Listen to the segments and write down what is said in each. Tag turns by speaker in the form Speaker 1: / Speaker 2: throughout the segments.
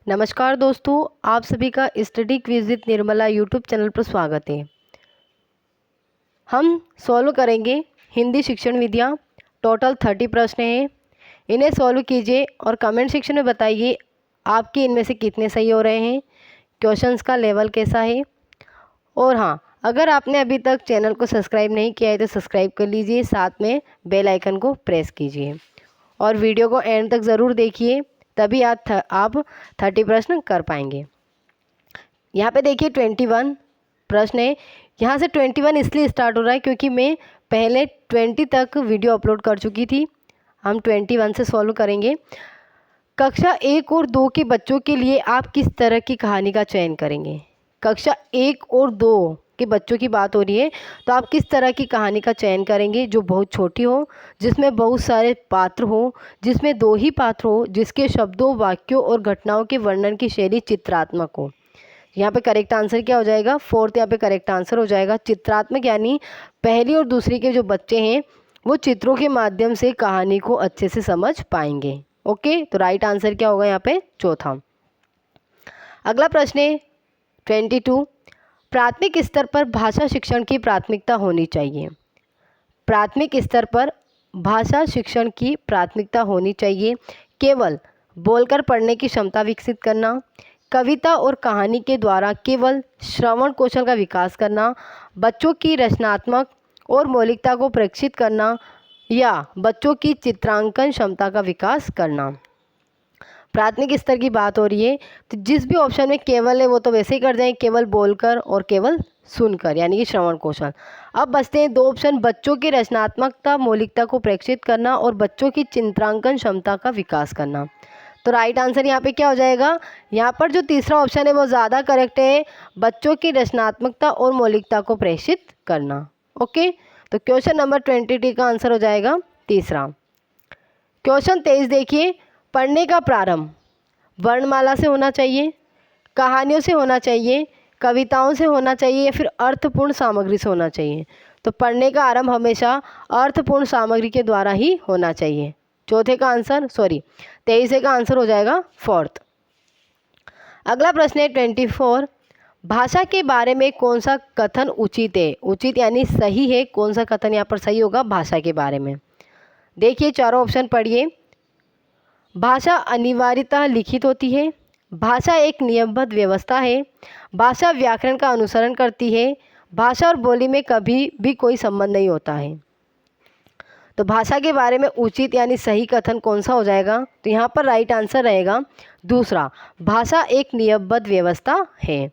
Speaker 1: नमस्कार दोस्तों, आप सभी का study quiz with Nirmala YouTube channel पर स्वागत है। हम सॉल्व करेंगे हिंदी शिक्षण विधियाँ। टोटल 30 प्रश्न हैं। इन्हें सॉल्व कीजिए और कमेंट सेक्शन में बताइए आपके इनमें से कितने सही हो रहे हैं, क्वेश्चंस का लेवल कैसा है। और हाँ, अगर आपने अभी तक चैनल को सब्सक्राइब नहीं किया है तो सब्सक्राइब कर लीजिए, साथ में बेल आइकन को प्रेस कीजिए और वीडियो को एंड तक ज़रूर देखिए, तभी आप 30 प्रश्न कर पाएंगे। यहाँ पे देखिए 21 प्रश्न है। यहाँ से 21 इसलिए स्टार्ट हो रहा है क्योंकि मैं पहले 20 तक वीडियो अपलोड कर चुकी थी। हम 21 से सॉल्व करेंगे। कक्षा 1 और 2 के बच्चों के लिए आप किस तरह की कहानी का चयन करेंगे। कक्षा 1 और 2 के बच्चों की बात हो रही है, तो आप किस तरह की कहानी का चयन करेंगे जो बहुत छोटी हो, जिसमें बहुत सारे पात्र हो, जिसमें 2 ही पात्र हो, जिसके शब्दों, वाक्यों और घटनाओं के वर्णन की शैली चित्रात्मक हो। यहाँ पे करेक्ट आंसर क्या हो जाएगा? फोर्थ यहाँ पे करेक्ट आंसर हो जाएगा। चित्रात्मक यानी पहली और दूसरी के जो बच्चे हैं वो चित्रों के माध्यम से कहानी को अच्छे से समझ पाएंगे। ओके, तो राइट आंसर क्या होगा यहाँ पे? चौथा। अगला प्रश्न है 22। प्राथमिक स्तर पर भाषा शिक्षण की प्राथमिकता होनी चाहिए। प्राथमिक स्तर पर भाषा शिक्षण की प्राथमिकता होनी चाहिए। केवल बोलकर पढ़ने की क्षमता विकसित करना, कविता और कहानी के द्वारा केवल श्रवण कौशल का विकास करना, बच्चों की रचनात्मक और मौलिकता को परीक्षित करना, या बच्चों की चित्रांकन क्षमता का विकास करना। प्राथमिक स्तर की बात हो रही है, तो जिस भी ऑप्शन में केवल है वो तो वैसे ही कर जाएं, केवल बोलकर और केवल सुनकर, यानी कि श्रवण कौशल। अब बचते हैं 2 ऑप्शन, बच्चों की रचनात्मकता मौलिकता को प्रेक्षित करना और बच्चों की चित्रांकन क्षमता का विकास करना। तो राइट आंसर यहाँ पे क्या हो जाएगा? यहाँ पर जो तीसरा ऑप्शन है वो ज़्यादा करेक्ट है, बच्चों की रचनात्मकता और मौलिकता को प्रेक्षित करना। ओके, तो क्वेश्चन नंबर 22 का आंसर हो जाएगा तीसरा। क्वेश्चन 23 देखिए। पढ़ने का प्रारंभ वर्णमाला से होना चाहिए, कहानियों से होना चाहिए, कविताओं से होना चाहिए, या फिर अर्थपूर्ण सामग्री से होना चाहिए। तो पढ़ने का आरंभ हमेशा अर्थपूर्ण सामग्री के द्वारा ही होना चाहिए। चौथे का आंसर 23 का आंसर हो जाएगा फोर्थ। अगला प्रश्न है 24। भाषा के बारे में कौन सा कथन उचित है? उचित यानी सही है, कौन सा कथन यहाँ पर सही होगा भाषा के बारे में? देखिए चारों ऑप्शन पढ़िए। भाषा अनिवार्यतः लिखित होती है, भाषा एक नियमबद्ध व्यवस्था है, भाषा व्याकरण का अनुसरण करती है, भाषा और बोली में कभी भी कोई संबंध नहीं होता है। तो भाषा के बारे में उचित यानी सही कथन कौन सा हो जाएगा? तो यहाँ पर राइट आंसर रहेगा दूसरा, भाषा एक नियमबद्ध व्यवस्था है।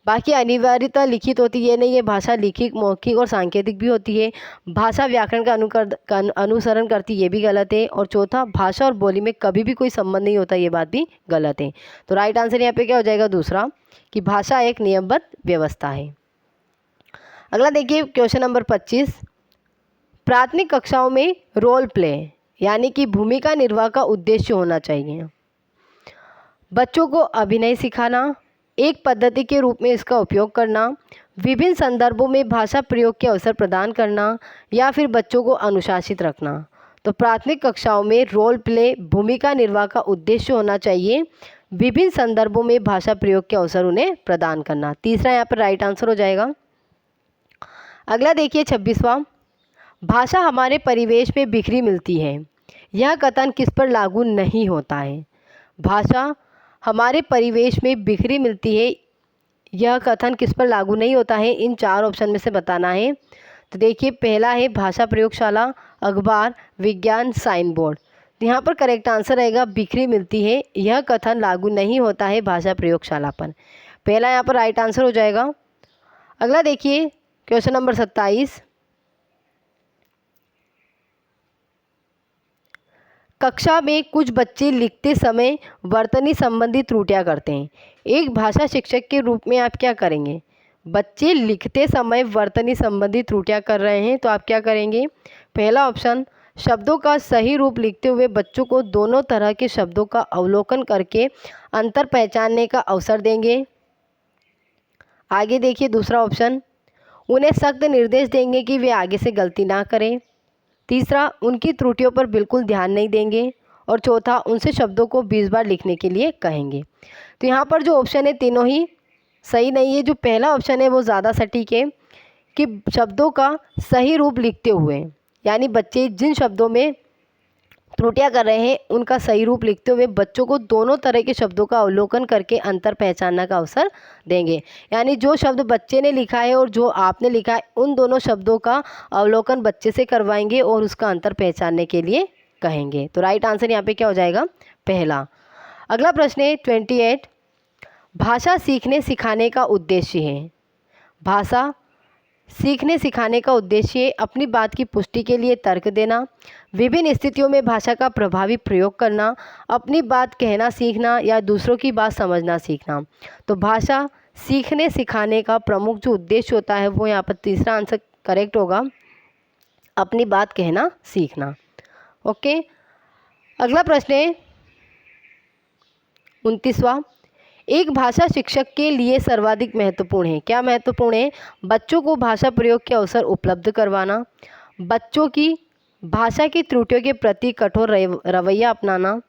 Speaker 1: बाकी अनिवार्यता लिखित होती है नहीं, ये भाषा लिखित, मौखिक और सांकेतिक भी होती है। भाषा व्याकरण का अनुसरण करती, ये भी गलत है। और चौथा, भाषा और बोली में कभी भी कोई संबंध नहीं होता, ये बात भी गलत है। तो राइट आंसर यहाँ पे क्या हो जाएगा? दूसरा, कि भाषा एक नियमबद्ध व्यवस्था है। अगला देखिए क्वेश्चन नंबर 25। प्राथमिक कक्षाओं में रोल प्ले यानी कि भूमिका निर्वाह का उद्देश्य होना चाहिए। बच्चों को अभिनय सिखाना, एक पद्धति के रूप में इसका उपयोग करना, विभिन्न संदर्भों में भाषा प्रयोग के अवसर प्रदान करना, या फिर बच्चों को अनुशासित रखना। तो प्राथमिक कक्षाओं में रोल प्ले भूमिका निर्वाह का उद्देश्य होना चाहिए, विभिन्न संदर्भों में भाषा प्रयोग के अवसर उन्हें प्रदान करना। तीसरा यहाँ पर राइट आंसर हो जाएगा। अगला देखिए 26वां। भाषा हमारे परिवेश में बिखरी मिलती है, यह कथन किस पर लागू नहीं होता है? भाषा हमारे परिवेश में बिखरी मिलती है, यह कथन किस पर लागू नहीं होता है? इन 4 ऑप्शन में से बताना है। तो देखिए पहला है भाषा प्रयोगशाला, अखबार, विज्ञान, साइन बोर्ड। तो यहाँ पर करेक्ट आंसर रहेगा बिखरी मिलती है, यह कथन लागू नहीं होता है भाषा प्रयोगशाला पर। पहला यहाँ पर राइट आंसर हो जाएगा। अगला देखिए क्वेश्चन नंबर 27। कक्षा में कुछ बच्चे लिखते समय वर्तनी संबंधी त्रुटियां करते हैं, एक भाषा शिक्षक के रूप में आप क्या करेंगे? बच्चे लिखते समय वर्तनी संबंधी त्रुटियां कर रहे हैं, तो आप क्या करेंगे? पहला ऑप्शन, शब्दों का सही रूप लिखते हुए बच्चों को दोनों तरह के शब्दों का अवलोकन करके अंतर पहचानने का अवसर देंगे। आगे देखिए दूसरा ऑप्शन, उन्हें सख्त निर्देश देंगे कि वे आगे से गलती ना करें। तीसरा, उनकी त्रुटियों पर बिल्कुल ध्यान नहीं देंगे। और चौथा उनसे शब्दों को 20 बार लिखने के लिए कहेंगे। तो यहाँ पर जो ऑप्शन है तीनों ही सही नहीं है। जो पहला ऑप्शन है वो ज़्यादा सटीक है कि शब्दों का सही रूप लिखते हुए, यानी बच्चे जिन शब्दों में त्रुटियां कर रहे हैं उनका सही रूप लिखते हुए बच्चों को दोनों तरह के शब्दों का अवलोकन करके अंतर पहचानने का अवसर देंगे। यानी जो शब्द बच्चे ने लिखा है और जो आपने लिखा है उन दोनों शब्दों का अवलोकन बच्चे से करवाएंगे और उसका अंतर पहचानने के लिए कहेंगे। तो राइट आंसर यहाँ पे क्या हो जाएगा? पहला। अगला प्रश्न है 28, भाषा सीखने सिखाने का उद्देश्य है। भाषा सीखने सिखाने का उद्देश्य अपनी बात की पुष्टि के लिए तर्क देना, विभिन्न स्थितियों में भाषा का प्रभावी प्रयोग करना, अपनी बात कहना सीखना या दूसरों की बात समझना सीखना। तो भाषा सीखने सिखाने का प्रमुख जो उद्देश्य होता है वो यहाँ पर तीसरा आंसर करेक्ट होगा, अपनी बात कहना सीखना। ओके, अगला प्रश्न है 29वां, एक भाषा शिक्षक के लिए सर्वाधिक महत्वपूर्ण है। क्या महत्वपूर्ण है? बच्चों को भाषा प्रयोग के अवसर उपलब्ध करवाना, बच्चों की भाषा की त्रुटियों के प्रति कठोर रवैया अपनाना,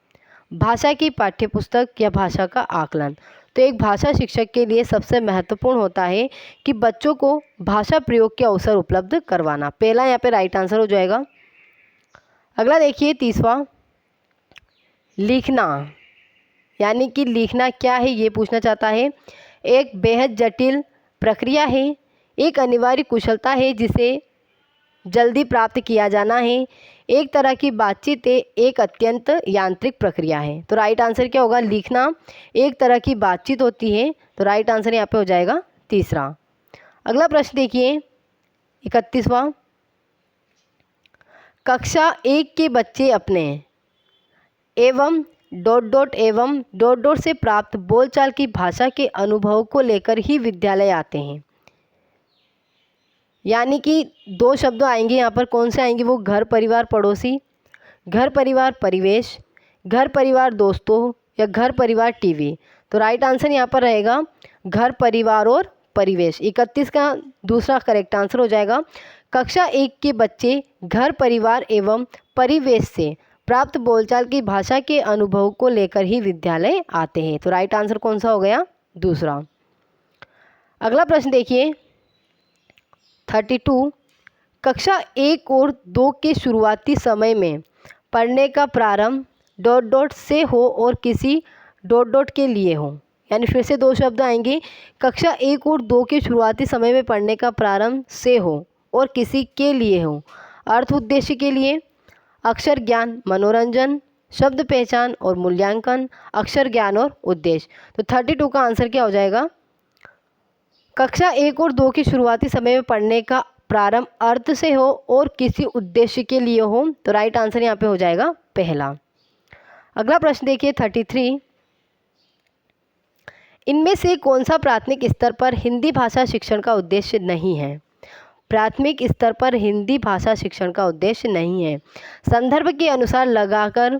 Speaker 1: भाषा की पाठ्यपुस्तक या भाषा का आकलन। तो एक भाषा शिक्षक के लिए सबसे महत्वपूर्ण होता है कि बच्चों को भाषा प्रयोग के अवसर उपलब्ध करवाना। पहला यहाँ पे राइट आंसर हो जाएगा। अगला देखिए 30वां, लिखना, यानी कि लिखना क्या है ये पूछना चाहता है। एक बेहद जटिल प्रक्रिया है, एक अनिवार्य कुशलता है जिसे जल्दी प्राप्त किया जाना है, एक तरह की बातचीत है, एक अत्यंत यांत्रिक प्रक्रिया है। तो राइट आंसर क्या होगा? लिखना एक तरह की बातचीत होती है। तो राइट आंसर यहाँ पे हो जाएगा तीसरा। अगला प्रश्न देखिए 31वां, कक्षा 1 के बच्चे अपने एवं ... एवं ... से प्राप्त बोलचाल की भाषा के अनुभव को लेकर ही विद्यालय आते हैं। यानी कि दो शब्द आएंगे यहाँ पर, कौन से आएंगे वो? घर परिवार पड़ोसी, घर परिवार परिवेश, घर परिवार दोस्तों या घर परिवार टीवी। तो राइट आंसर यहाँ पर रहेगा घर परिवार और परिवेश। 31 का दूसरा करेक्ट आंसर हो जाएगा। कक्षा 1 के बच्चे घर परिवार एवं परिवेश से प्राप्त बोलचाल की भाषा के अनुभव को लेकर ही विद्यालय आते हैं। तो राइट आंसर कौन सा हो गया? दूसरा। अगला प्रश्न देखिए 32, कक्षा 1 और 2 के शुरुआती समय में पढ़ने का प्रारंभ ... से हो और किसी ... के लिए हो। यानी फिर से दो शब्द आएंगे, कक्षा 1 और 2 के शुरुआती समय में पढ़ने का प्रारंभ से हो और किसी के लिए हो। अर्थ उद्देश्य के लिए, अक्षर ज्ञान मनोरंजन, शब्द पहचान और मूल्यांकन, अक्षर ज्ञान और उद्देश्य। तो 32 का आंसर क्या हो जाएगा? कक्षा 1 और 2 के शुरुआती समय में पढ़ने का प्रारंभ अर्थ से हो और किसी उद्देश्य के लिए हो। तो राइट आंसर यहाँ पे हो जाएगा पहला। अगला प्रश्न देखिए 33, इनमें से कौन सा प्राथमिक स्तर पर हिंदी भाषा शिक्षण का उद्देश्य नहीं है? प्राथमिक स्तर पर हिंदी भाषा शिक्षण का उद्देश्य नहीं है। संदर्भ के अनुसार लगाकर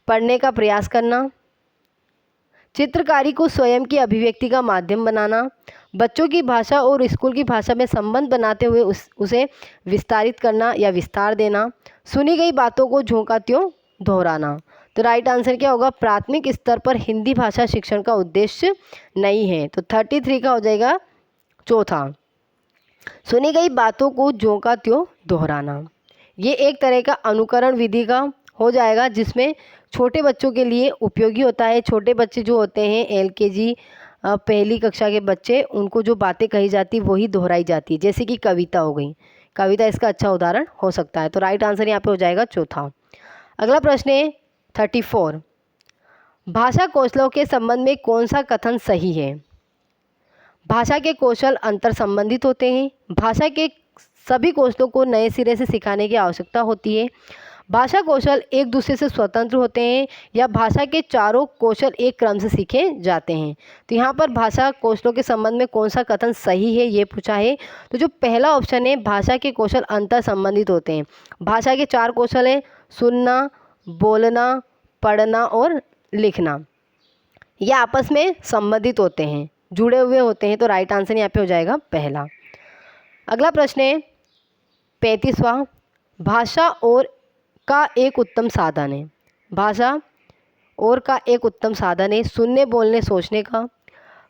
Speaker 1: पढ़ने का प्रयास करना, चित्रकारी को स्वयं की अभिव्यक्ति का माध्यम बनाना, बच्चों की भाषा और स्कूल की भाषा में संबंध बनाते हुए उसे विस्तारित करना या विस्तार देना, सुनी गई बातों को झोंका त्यों दोहराना। तो राइट आंसर क्या होगा? प्राथमिक स्तर पर हिंदी भाषा शिक्षण का उद्देश्य नहीं है। तो 33 का हो जाएगा चौथा, सुनी गई बातों को झोंका त्यों दोहराना। ये एक तरह का अनुकरण विधि का हो जाएगा जिसमें छोटे बच्चों के लिए उपयोगी होता है। छोटे बच्चे जो होते हैं LKG पहली कक्षा के बच्चे, उनको जो बातें कही जाती वही दोहराई जाती है, जैसे कि कविता हो गई। कविता इसका अच्छा उदाहरण हो सकता है। तो राइट आंसर यहाँ पे हो जाएगा चौथा। अगला प्रश्न है 34, भाषा कौशलों के संबंध में कौन सा कथन सही है? भाषा के कौशल अंतर संबंधित होते हैं, भाषा के सभी कौशलों को नए सिरे से सिखाने की आवश्यकता होती है, भाषा कौशल एक दूसरे से स्वतंत्र होते हैं, या भाषा के चारों कौशल एक क्रम से सीखे जाते हैं। तो यहाँ पर भाषा कौशलों के संबंध में कौन सा कथन सही है ये पूछा है। तो जो पहला ऑप्शन है, भाषा के कौशल अंतर संबंधित होते हैं। भाषा के 4 कौशल हैं, सुनना, बोलना, पढ़ना और लिखना। ये आपस में संबंधित होते हैं, जुड़े हुए होते हैं। तो राइट आंसर यहाँ पे हो जाएगा पहला। अगला प्रश्न है 35वां, भाषा और का एक उत्तम साधन है। भाषा और का एक उत्तम साधन है। सुनने, बोलने, सोचने का,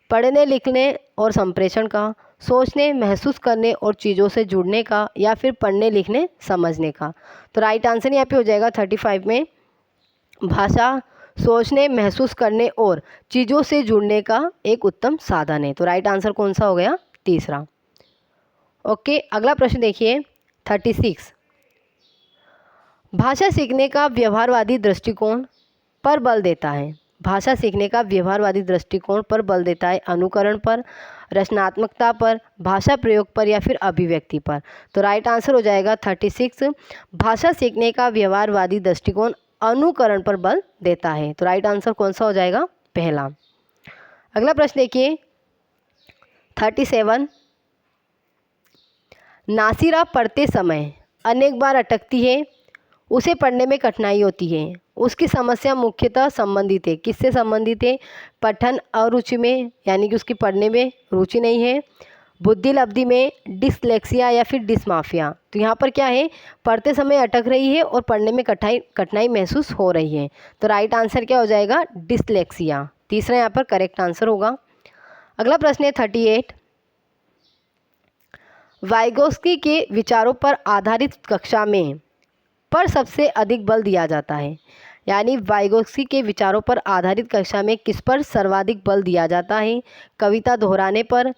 Speaker 1: पढ़ने, लिखने और संप्रेषण का, सोचने, महसूस करने और चीज़ों से जुड़ने का, या फिर पढ़ने, लिखने, समझने का। तो राइट आंसर यहाँ पे हो जाएगा 35 में भाषा सोचने, महसूस करने और चीज़ों से जुड़ने का एक उत्तम साधन है। तो राइट आंसर कौन सा हो गया? तीसरा। ओके, अगला प्रश्न देखिए 36। भाषा सीखने का व्यवहारवादी दृष्टिकोण पर बल देता है। भाषा सीखने का व्यवहारवादी दृष्टिकोण पर बल देता है। अनुकरण पर, रचनात्मकता पर, भाषा प्रयोग पर, या फिर अभिव्यक्ति पर। तो राइट आंसर हो जाएगा 36। भाषा सीखने का व्यवहारवादी दृष्टिकोण अनुकरण पर बल देता है। तो राइट आंसर कौन सा हो जाएगा? पहला। अगला प्रश्न देखिए 37। नासिरा पढ़ते समय अनेक बार अटकती है, उसे पढ़ने में कठिनाई होती है। उसकी समस्या मुख्यतः संबंधित है, किससे संबंधित है? पठन अरुचि में, यानी कि उसकी पढ़ने में रुचि नहीं है, बुद्धि लब्धि में, डिसलेक्सिया या फिर डिस्माफिया। तो यहाँ पर क्या है? पढ़ते समय अटक रही है और पढ़ने में कठिनाई महसूस हो रही है। तो राइट आंसर क्या हो जाएगा? डिसलेक्सिया। तीसरा यहाँ पर करेक्ट आंसर होगा। अगला प्रश्न है 38। वाइगोस्की के विचारों पर आधारित कक्षा में पर सबसे अधिक बल दिया जाता है। यानी वाइगोस्की के विचारों पर आधारित कक्षा में किस पर सर्वाधिक बल दिया जाता है? कविता दोहराने पर,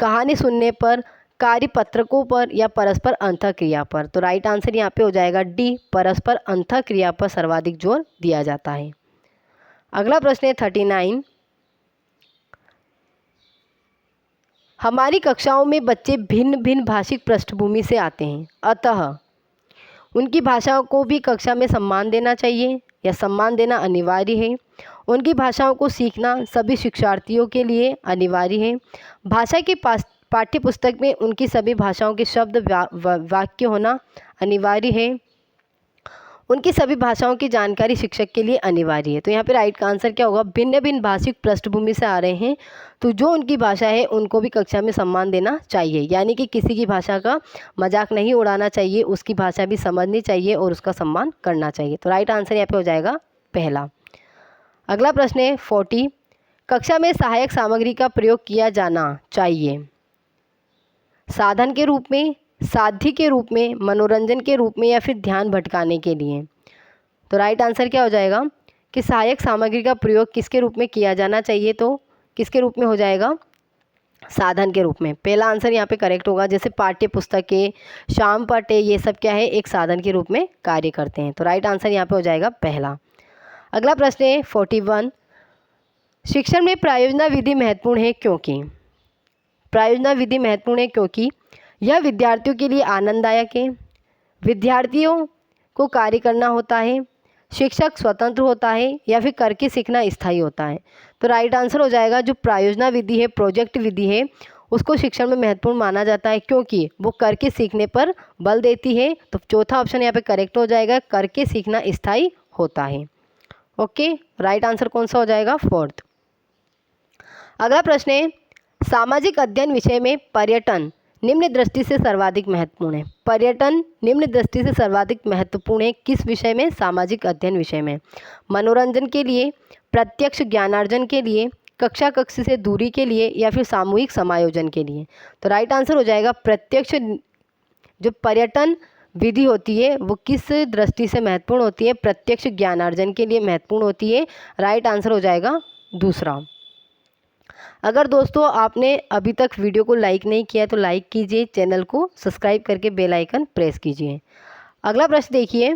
Speaker 1: कहानी सुनने पर, कार्यपत्रकों पर, या परस्पर अंतःक्रिया पर। तो राइट आंसर यहाँ पे हो जाएगा डी, परस्पर अंतःक्रिया पर सर्वाधिक जोर दिया जाता है। अगला प्रश्न है 39। हमारी कक्षाओं में बच्चे भिन्न भिन्न भाषिक पृष्ठभूमि से आते हैं, अतः उनकी भाषाओं को भी कक्षा में सम्मान देना चाहिए या सम्मान देना अनिवार्य है। उनकी भाषाओं को सीखना सभी शिक्षार्थियों के लिए अनिवार्य है। भाषा के पाठ्य पुस्तक में उनकी सभी भाषाओं के शब्द वाक्य होना अनिवार्य है। उनकी सभी भाषाओं की जानकारी शिक्षक के लिए अनिवार्य है। तो यहाँ पे राइट का आंसर क्या होगा? भिन्न भिन्न भाषिक पृष्ठभूमि से आ रहे हैं, तो जो उनकी भाषा है उनको भी कक्षा में सम्मान देना चाहिए। यानी कि किसी की भाषा का मजाक नहीं उड़ाना चाहिए, उसकी भाषा भी समझनी चाहिए और उसका सम्मान करना चाहिए। तो राइट आंसर यहाँ पे हो जाएगा पहला। अगला प्रश्न है 40। कक्षा में सहायक सामग्री का प्रयोग किया जाना चाहिए साधन के रूप में, साध्य के रूप में, मनोरंजन के रूप में, या फिर ध्यान भटकाने के लिए। तो राइट आंसर क्या हो जाएगा कि सहायक सामग्री का प्रयोग किसके रूप में किया जाना चाहिए? तो किसके रूप में हो जाएगा? साधन के रूप में। पहला आंसर यहाँ पे करेक्ट होगा। जैसे पाठ्य पुस्तकें, शाम पट्टे, ये सब क्या है? एक साधन के रूप में कार्य करते हैं। तो राइट आंसर यहाँ पे हो जाएगा पहला। अगला प्रश्न है 41। शिक्षण में प्रायोजना विधि महत्वपूर्ण है क्योंकि? प्रायोजना विधि महत्वपूर्ण है क्योंकि यह विद्यार्थियों के लिए आनंददायक है, विद्यार्थियों को कार्य करना होता है, शिक्षक स्वतंत्र होता है, या फिर करके सीखना स्थायी होता है। तो राइट आंसर हो जाएगा जो प्रायोजना विधि है, प्रोजेक्ट विधि है, उसको शिक्षण में महत्वपूर्ण माना जाता है क्योंकि वो करके सीखने पर बल देती है। तो चौथा ऑप्शन यहाँ पे करेक्ट हो जाएगा, करके सीखना स्थायी होता है। ओके, राइट आंसर कौन सा हो जाएगा? फोर्थ। अगला प्रश्न है सामाजिक अध्ययन विषय में पर्यटन निम्न दृष्टि से सर्वाधिक महत्वपूर्ण है। पर्यटन निम्न दृष्टि से सर्वाधिक महत्वपूर्ण है किस विषय में? सामाजिक अध्ययन विषय में। मनोरंजन के लिए, प्रत्यक्ष ज्ञानार्जन के लिए, कक्षा कक्ष से दूरी के लिए, या फिर सामूहिक समायोजन के लिए। तो राइट आंसर हो जाएगा प्रत्यक्ष। जो पर्यटन विधि होती है वो किस दृष्टि से महत्वपूर्ण होती है? प्रत्यक्ष ज्ञानार्जन के लिए महत्वपूर्ण होती है। राइट आंसर हो जाएगा दूसरा। अगर दोस्तों आपने अभी तक वीडियो को लाइक नहीं किया तो लाइक कीजिए, चैनल को सब्सक्राइब करके बेल आइकन प्रेस कीजिए। अगला प्रश्न देखिए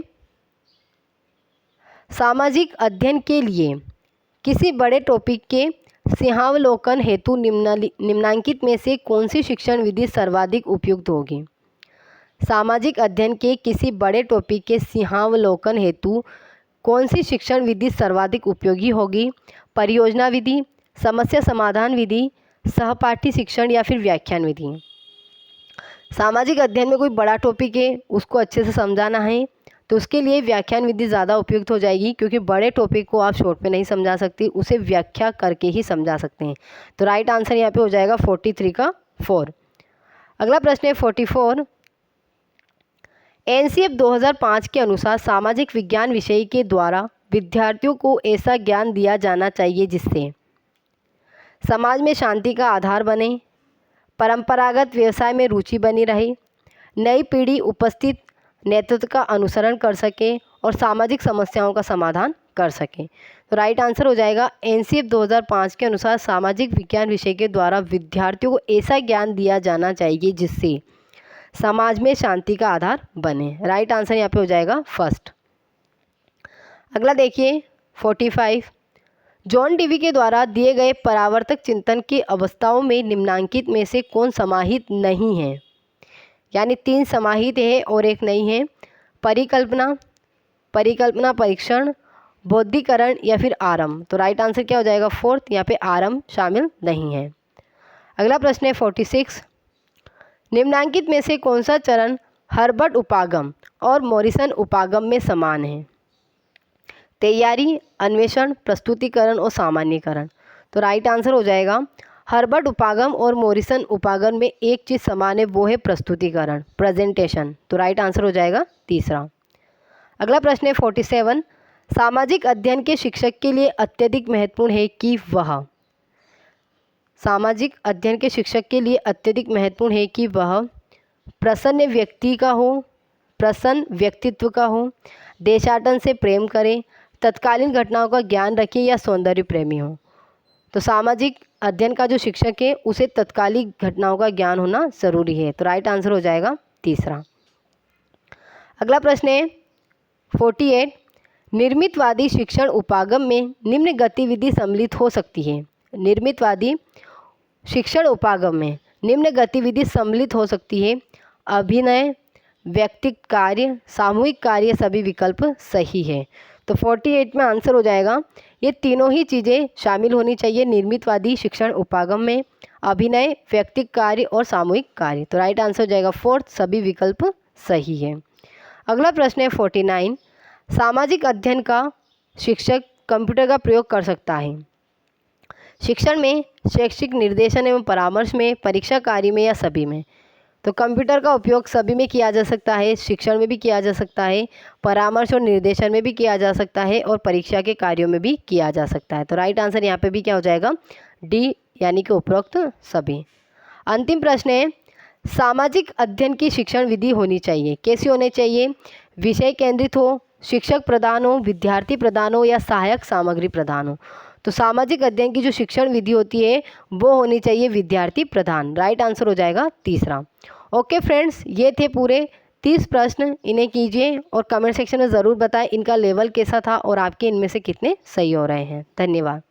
Speaker 1: सामाजिक अध्ययन के लिए किसी बड़े टॉपिक के सिंहावलोकन हेतु निम्नांकित में से कौन सी शिक्षण विधि सर्वाधिक उपयुक्त होगी? सामाजिक अध्ययन के किसी बड़े टॉपिक के सिंहावलोकन हेतु कौन सी शिक्षण विधि सर्वाधिक उपयोगी होगी? परियोजना विधि, समस्या समाधान विधि, सहपाठी शिक्षण, या फिर व्याख्यान विधि। सामाजिक अध्ययन में कोई बड़ा टॉपिक है, उसको अच्छे से समझाना है, तो उसके लिए व्याख्यान विधि ज़्यादा उपयुक्त हो जाएगी क्योंकि बड़े टॉपिक को आप शॉर्ट में नहीं समझा सकती, उसे व्याख्या करके ही समझा सकते हैं। तो राइट आंसर यहाँ पे हो जाएगा 43 का 4। अगला प्रश्न है 44। एनसीएफ 2005 के अनुसार सामाजिक विज्ञान विषय के द्वारा विद्यार्थियों को ऐसा ज्ञान दिया जाना चाहिए जिससे समाज में शांति का आधार बने, परंपरागत व्यवसाय में रुचि बनी रहे, नई पीढ़ी उपस्थित नेतृत्व का अनुसरण कर सके और सामाजिक समस्याओं का समाधान कर सके। तो राइट आंसर हो जाएगा एनसीएफ 2005 के अनुसार सामाजिक विज्ञान विषय के द्वारा विद्यार्थियों को ऐसा ज्ञान दिया जाना चाहिए जिससे समाज में शांति का आधार बने। राइट आंसर यहाँ पे हो जाएगा फर्स्ट। अगला देखिए 45, जॉन डीवी के द्वारा दिए गए परावर्तक चिंतन की अवस्थाओं में निम्नांकित में से कौन समाहित नहीं है? यानी 3 समाहित है और 1 नहीं है। परिकल्पना, परिकल्पना परीक्षण, बौद्धिकरण या फिर आरंभ। तो राइट आंसर क्या हो जाएगा? फोर्थ, यहाँ पे आरंभ शामिल नहीं है। अगला प्रश्न है 46, निम्नांकित में से कौन सा चरण हर्बर्ट उपागम और मॉरिसन उपागम में समान है? तैयारी, अन्वेषण, प्रस्तुतिकरण और सामान्यीकरण। तो राइट आंसर हो जाएगा हर्बर्ट उपागम और मॉरिसन उपागम में एक चीज़ समान है, वो है प्रस्तुतिकरण, प्रेजेंटेशन। तो राइट आंसर हो जाएगा तीसरा। अगला प्रश्न है 47, सामाजिक अध्ययन के शिक्षक के लिए अत्यधिक महत्वपूर्ण है कि वह, सामाजिक अध्ययन के शिक्षक के लिए अत्यधिक महत्वपूर्ण है कि वह प्रसन्न व्यक्ति का हो, प्रसन्न व्यक्तित्व का हो, देशाटन से प्रेम करे, तत्कालीन घटनाओं का ज्ञान रखे या सौंदर्य प्रेमी हो। तो सामाजिक अध्ययन का जो शिक्षक है उसे तत्कालीन घटनाओं का ज्ञान होना ज़रूरी है। तो राइट आंसर हो जाएगा तीसरा। अगला प्रश्न है 48, निर्मितवादी शिक्षण उपागम में निम्न गतिविधि सम्मिलित हो सकती है। निर्मितवादी शिक्षण उपागम में निम्न गतिविधि सम्मिलित हो सकती है। अभिनय, व्यक्तिगत कार्य, सामूहिक कार्य, सभी विकल्प सही है। तो 48 में आंसर हो जाएगा ये तीनों ही चीज़ें शामिल होनी चाहिए निर्मितवादी शिक्षण उपागम में, अभिनय, व्यक्तिगत कार्य और सामूहिक कार्य। तो राइट आंसर हो जाएगा फोर्थ, सभी विकल्प सही है। अगला प्रश्न है 49, सामाजिक अध्ययन का शिक्षक कंप्यूटर का प्रयोग कर सकता है शिक्षण में, शैक्षिक निर्देशन एवं परामर्श में, परीक्षा कार्य में या सभी में। तो कंप्यूटर का उपयोग सभी में किया जा सकता है, शिक्षण में भी किया जा सकता है, परामर्श और निर्देशन में भी किया जा सकता है और परीक्षा के कार्यों में भी किया जा सकता है। तो राइट आंसर यहाँ पे भी क्या हो जाएगा? डी, यानी कि उपरोक्त सभी। अंतिम प्रश्न है, सामाजिक अध्ययन की शिक्षण विधि होनी चाहिए, कैसी होनी चाहिए? विषय केंद्रित हो, शिक्षक प्रधान हो, विद्यार्थी प्रधान हो या सहायक सामग्री प्रधान हो। तो सामाजिक अध्ययन की जो शिक्षण विधि होती है वो होनी चाहिए विद्यार्थी प्रधान। राइट आंसर हो जाएगा तीसरा। ओके फ्रेंड्स, ये थे पूरे 30 प्रश्न, इन्हें कीजिए और कमेंट सेक्शन में ज़रूर बताएं इनका लेवल कैसा था और आपके इनमें से कितने सही हो रहे हैं। धन्यवाद।